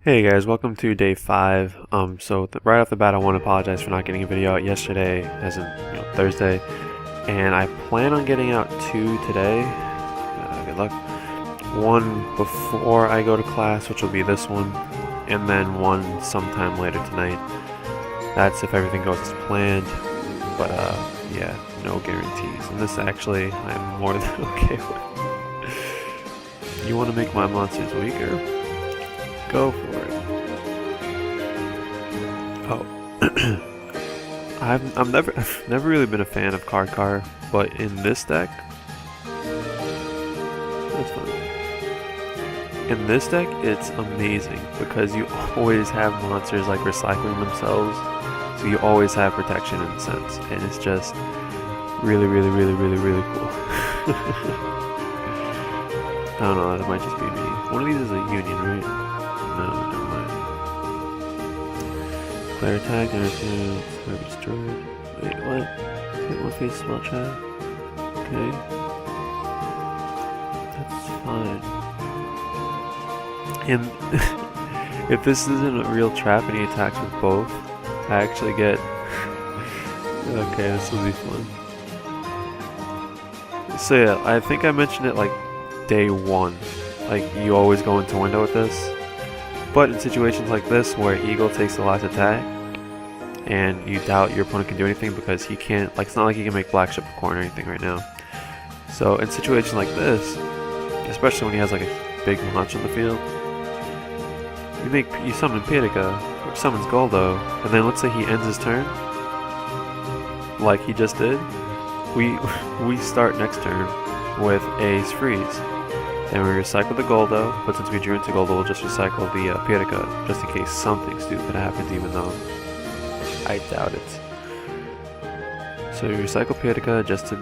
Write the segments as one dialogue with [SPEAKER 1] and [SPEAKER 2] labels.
[SPEAKER 1] Hey guys, welcome to day 5. Right off the bat, I want to apologize for not getting a video out yesterday, as in Thursday, and I plan on getting out 2 today. Good luck. One before I go to class, which will be this one, and then one sometime later tonight. That's if everything goes as planned, but yeah, no guarantees. And this actually, I'm more than okay with. You want to make my monsters weaker? Go for it. Oh, I've never really been a fan of car, but in this deck, that's fun. In this deck, it's amazing because you always have monsters like recycling themselves, so you always have protection in a sense, and it's just really cool. I don't know, that might just be me. One of these is a union, right? No, never mind. Player attack, interference, never destroyed. Wait, what? Hit one face spell check. Okay. That's fine. And if this isn't a real trap and he attacks with both, I actually get... Okay, this will be fun. So yeah, I think I mentioned it like day 1. Like, you always go into window with this. But in situations like this, where Eagle takes the last attack, and you doubt your opponent can do anything because he can't, like, it's not like he can make black ship a corner or anything right now. So in situations like this, especially when he has like a big monster on the field, you summon Gagaga, which summons Goldo, and then let's say he ends his turn, like he just did, we start next turn with a freeze. Then we recycle the Goldo, but since we drew into Goldo, we'll just recycle the Gagaga, just in case something stupid happens, even though I doubt it. So we recycle Gagaga just to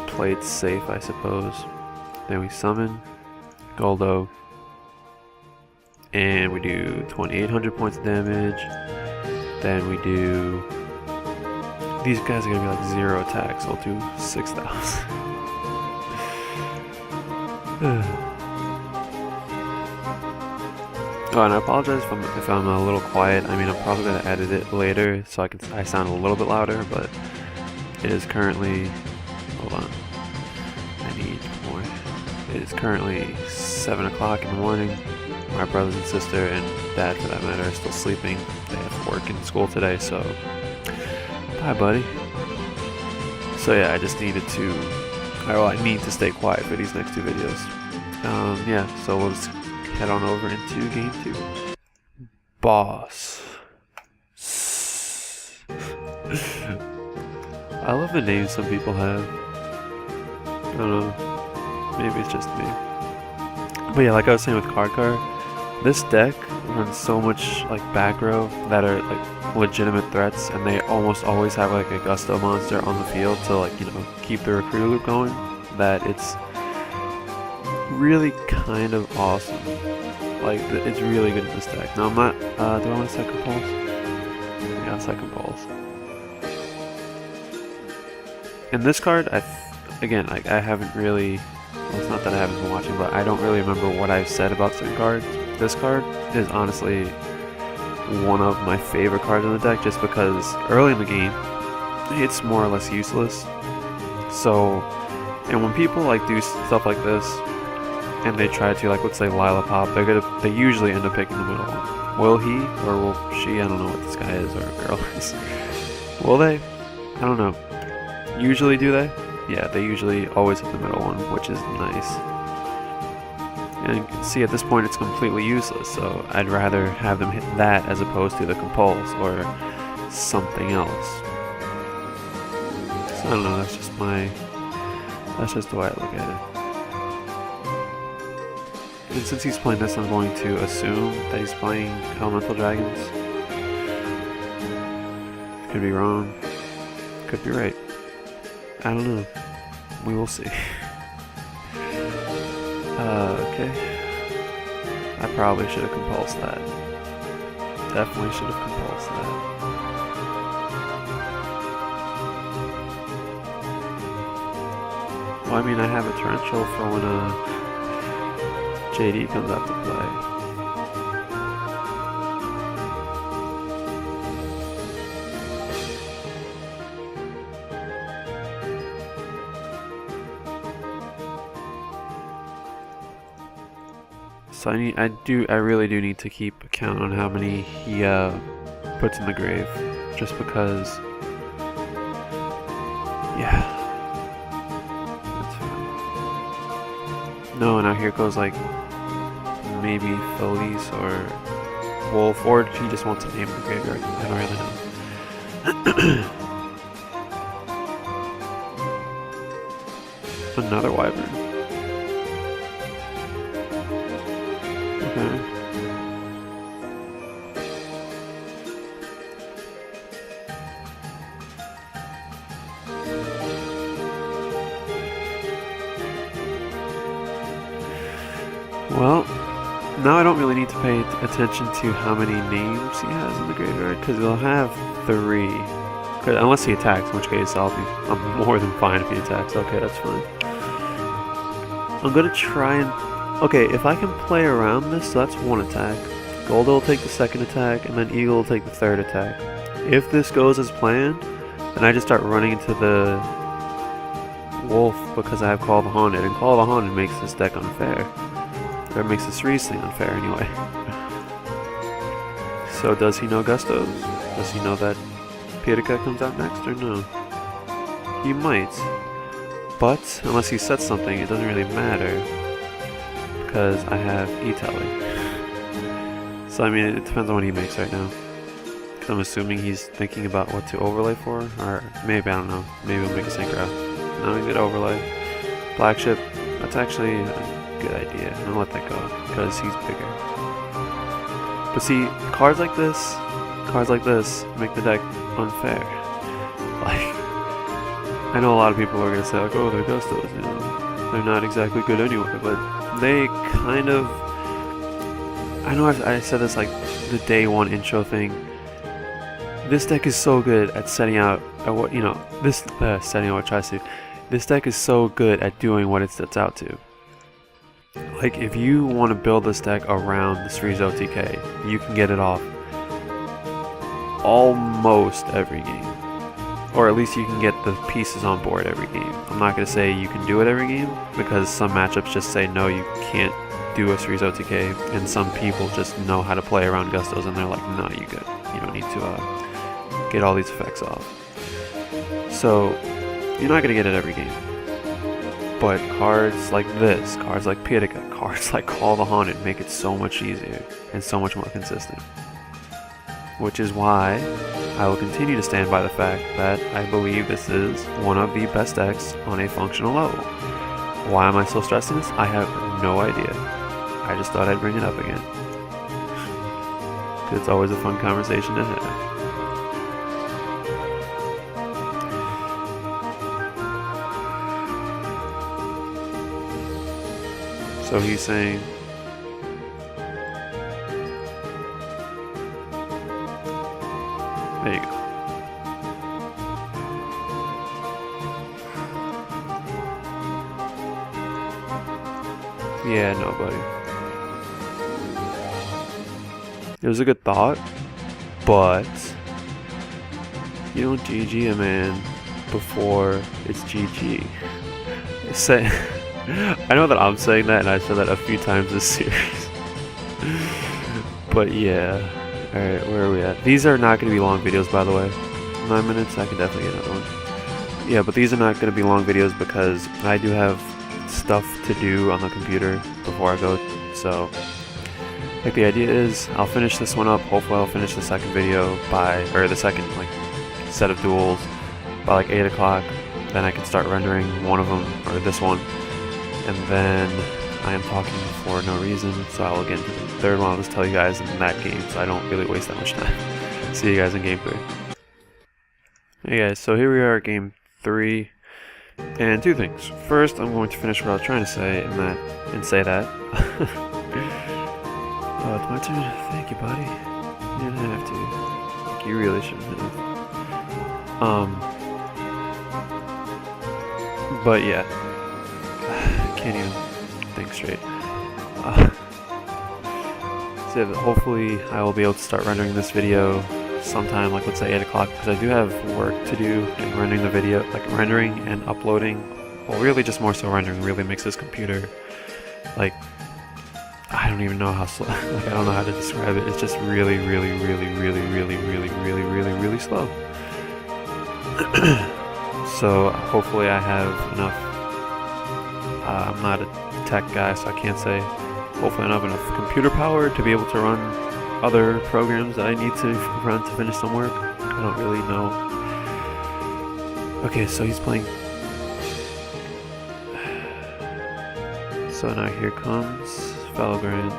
[SPEAKER 1] play it safe, I suppose. Then we summon Goldo, and we do 2,800 points of damage. Then we do... These guys are gonna be like 0 attacks, so we'll do 6,000. Oh, and I apologize if I'm a little quiet. I mean, I'm probably going to edit it later so I sound a little bit louder, but it is currently... Hold on. I need more. It is currently 7 o'clock in the morning. My brothers and sister and dad, for that matter, are still sleeping. They have work and school today, so... Bye, buddy. So yeah, I just needed to... I need to stay quiet for these next 2 videos. Yeah, so we'll just head on over into game 2. Boss. I love the names some people have. I don't know. Maybe it's just me. But yeah, like I was saying with car, this deck runs so much like back row that are like legitimate threats, and they almost always have like a gusto monster on the field to, like, keep the recruiter loop going, that it's really kind of awesome. Like, it's really good in this deck. Now I'm not, do I want to second pulse? Yeah, second pulse. In this card, again, like, I haven't really, well, it's not that I haven't been watching, but I don't really remember what I've said about certain cards. This card is honestly one of my favorite cards in the deck, just because early in the game, it's more or less useless. So, and when people like do stuff like this, and they try to, like, let's say Lila Pop, they usually end up picking the middle one. Will he, or will she? I don't know what this guy is, or girl is. Will they? I don't know. Usually do they? Yeah, they usually always hit the middle one, which is nice. And you can see at this point it's completely useless, so I'd rather have them hit that as opposed to the compulse or something else. So I don't know, that's just the way I look at it. And since he's playing this, I'm going to assume that he's playing Elemental Dragons. Could be wrong. Could be right. I don't know. We will see. Okay. I probably should have compulsed that. Definitely should have compulsed that. Well, I mean, I have a torrential for when JD comes out to play. So I really do need to keep account on how many he puts in the grave, just because. Yeah. That's fine. No, now here goes like maybe Felice or Wolf, or he just wants to name the graveyard. I don't really know. Another Wyvern. Okay. Well, now I don't really need to pay attention to how many names he has in the graveyard, because he'll have 3. Unless he attacks, in which case I'm more than fine if he attacks. Okay, that's fine. I'm gonna try and... Okay, if I can play around this, so that's 1 attack. Golda will take the 2nd attack, and then Eagle will take the 3rd attack. If this goes as planned, then I just start running into the Wolf because I have Call the Haunted, and Call the Haunted makes this deck unfair. Or it makes this Riesling unfair anyway. So does he know Gustos? Does he know that Pirika comes out next or no? He might. But unless he sets something, it doesn't really matter. Because I have E-Tally. So I mean, it depends on what he makes right now. Because I'm assuming he's thinking about what to overlay for. Or maybe, I don't know. Maybe he'll make a Synchro. No, he's gonna overlay. Black Ship. That's actually a good idea. I'll let that go. Because he's bigger. But see, cards like this make the deck unfair. Like, I know a lot of people are gonna say like, oh, they're Gustos, you know, they're not exactly good anyway, but they kind of. I know I said this like the day 1 intro thing. This deck is so good at setting out what setting out what it tries to. This deck is so good at doing what it sets out to. Like, if you want to build this deck around the Srizo TK, you can get it off almost every game. Or at least you can get the pieces on board every game. I'm not going to say you can do it every game, because some matchups just say no, you can't do a Srizo TK, and some people just know how to play around Gustos and they're like, no, you good. You don't need to get all these effects off. So, you're not going to get it every game. But cards like this, cards like Pirika, cards like Call the Haunted make it so much easier and so much more consistent. Which is why I will continue to stand by the fact that I believe this is one of the best decks on a functional level. Why am I still stressing this? I have no idea. I just thought I'd bring it up again. Because it's always a fun conversation to have. So he's saying, there you go. Yeah, no, buddy. It was a good thought, but you don't GG a man before it's GG. Say. I know that I'm saying that, and I've said that a few times this series. But yeah. Alright, where are we at? These are not going to be long videos, by the way. 9 minutes, I can definitely get another one. Yeah, but these are not going to be long videos because I do have stuff to do on the computer before I go. So, like, the idea is I'll finish this one up. Hopefully I'll finish the second video or the second, like, set of duels by, like, 8 o'clock. Then I can start rendering one of them, or this one. And then I am talking for no reason, so I will get into the third one. I'll just tell you guys in that game, so I don't really waste that much time. See you guys in game 3. Hey guys, so here we are at game 3, and 2 things. First, I'm going to finish what I was trying to say, and say that. Oh, it's my turn. Thank you, buddy. You didn't have to. Like, you really shouldn't have. But yeah. Can't even think straight. So yeah, hopefully I will be able to start rendering this video sometime, like let's say 8 o'clock, because I do have work to do in rendering the video, like rendering and uploading. Well, really just more so rendering really makes this computer like I don't even know how slow. Like I don't know how to describe it. It's just really, really, really, really, really, really, really, really, really slow. So hopefully I have enough. I'm not a tech guy, so I can't say. Hopefully I have enough computer power to be able to run other programs that I need to run to finish some work. I don't really know. Okay, so he's playing. So now here comes Felgrand.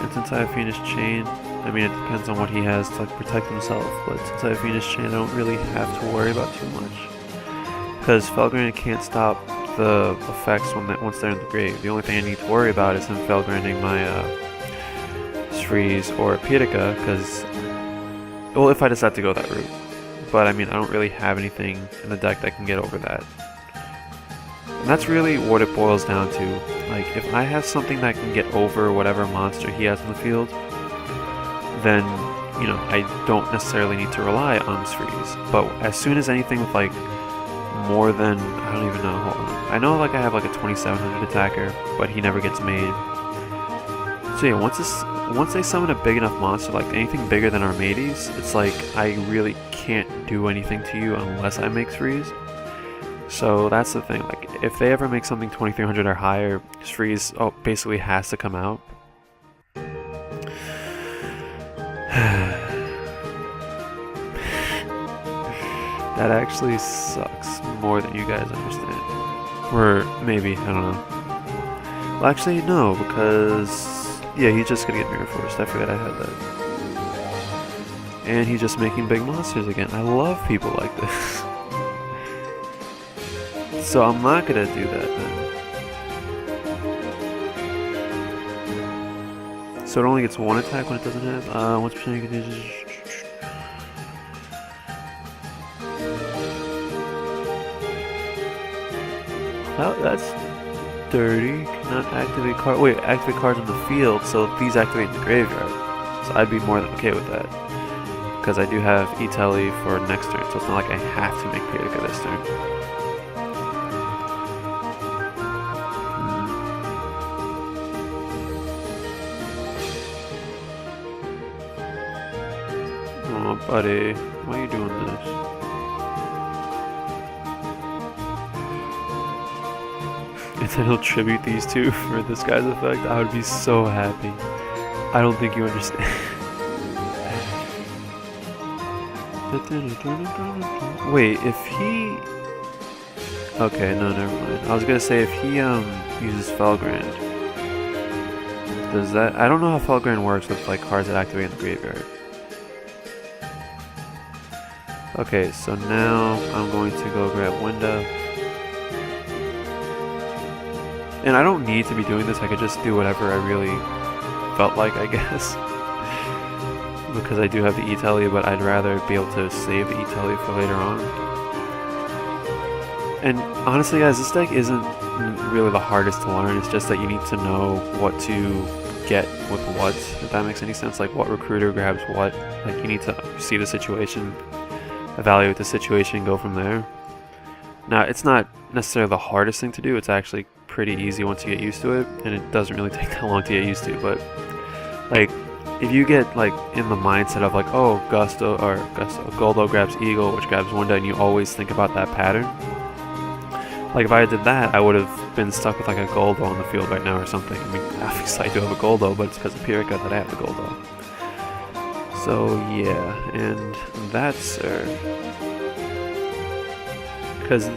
[SPEAKER 1] And since I have Fiendish Chain, I mean it depends on what he has to like protect himself, but since I have Fiendish Chain I don't really have to worry about too much. Because Felgrand can't stop the effects once they're in the grave. The only thing I need to worry about is him Felgranding my Freeze or Pietica, because, well, if I decide to go that route. But I mean, I don't really have anything in the deck that can get over that. And that's really what it boils down to. Like, if I have something that can get over whatever monster he has in the field, then, you know, I don't necessarily need to rely on Freeze. But as soon as anything with, like, more than, I don't even know, hold on. I know, like, I have, like, a 2700 attacker, but he never gets made. So yeah, once they summon a big enough monster, like anything bigger than Armades, it's like I really can't do anything to you unless I make Freeze. So that's the thing, like if they ever make something 2300 or higher, Freeze basically has to come out. That actually sucks more than you guys understand. Or maybe, I don't know. Well, actually no, because yeah, he's just gonna get Mirror Forced. I forgot I had that. And he's just making big monsters again. I love people like this. So I'm not gonna do that then. So it only gets one attack when it doesn't have. 1% you can do. Oh, that's dirty. Cannot activate card. Wait, activate cards in the field, so these activate in the graveyard. So I'd be more than okay with that. Because I do have E-Telly for next turn, so it's not like I have to make Pietica this turn. Oh, buddy. Why are you doing this? And then he'll tribute these two for this guy's effect. I would be so happy. I don't think you understand. Wait, if he... Okay, no, never mind. I was gonna say if he uses Felgrand, does that... I don't know how Felgrand works with like cards that activate in the graveyard. Okay, so now I'm going to go grab Winda. And I don't need to be doing this, I could just do whatever I really felt like, I guess. Because I do have the E-Telly, but I'd rather be able to save the E-Telly for later on. And honestly guys, this deck isn't really the hardest to learn, it's just that you need to know what to get with what, if that makes any sense. Like what recruiter grabs what, like you need to see the situation, evaluate the situation, go from there. Now, it's not necessarily the hardest thing to do, it's actually pretty easy once you get used to it, and it doesn't really take that long to get used to, but like if you get like in the mindset of like, oh, Goldo grabs Eagle, which grabs Winda, and you always think about that pattern, like if I did that, I would have been stuck with like a Goldo on the field right now or something. I mean, obviously I do have a Goldo, but it's because of Pietica that I have the Goldo. So yeah, and that's because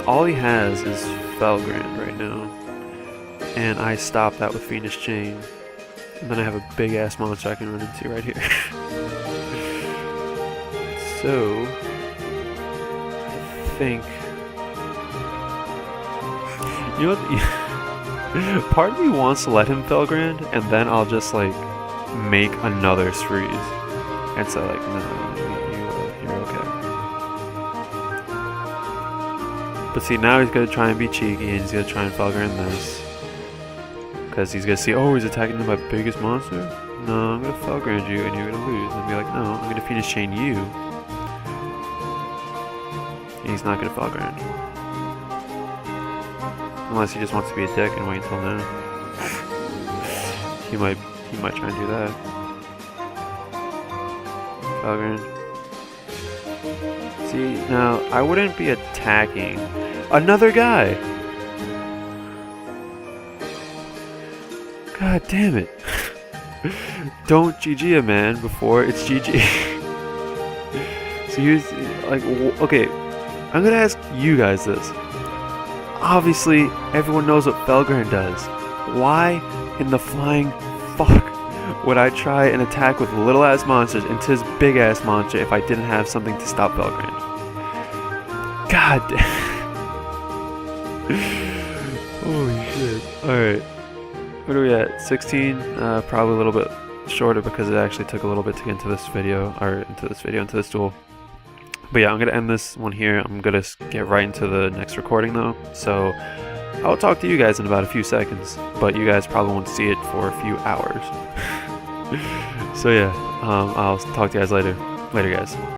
[SPEAKER 1] all he has is Felgrand right now, and I stopped that with Fiendish Chain, and then I have a big ass monster I can run into right here. So I think, you know what, part of me wants to let him Felgrand, and then I'll just like make another Freeze and say like, no, you're okay. But see, now he's gonna try and be cheeky, and he's gonna try and Felgrand this. Because he's gonna see, oh, he's attacking my biggest monster? No, I'm gonna Felgrand you, and you're gonna lose. And be like, no, I'm gonna Fiendish Chain you. And he's not gonna Felgrand. Unless he just wants to be a dick and wait until now. He might try and do that. Felgren. See, now, I wouldn't be attacking another guy! God damn it. Don't GG a man before it's GG. So here's, like, okay, I'm gonna ask you guys this. Obviously, everyone knows what Felgren does. Why in the flying fuck would I try and attack with little-ass monsters into his big-ass monster if I didn't have something to stop Felgren? God damn. Holy shit. Alright. What are we at? 16? Probably a little bit shorter because it actually took a little bit to get into this video, into this duel. But yeah, I'm going to end this one here. I'm going to get right into the next recording though. So I'll talk to you guys in about a few seconds, but you guys probably won't see it for a few hours. So yeah, I'll talk to you guys later. Later, guys.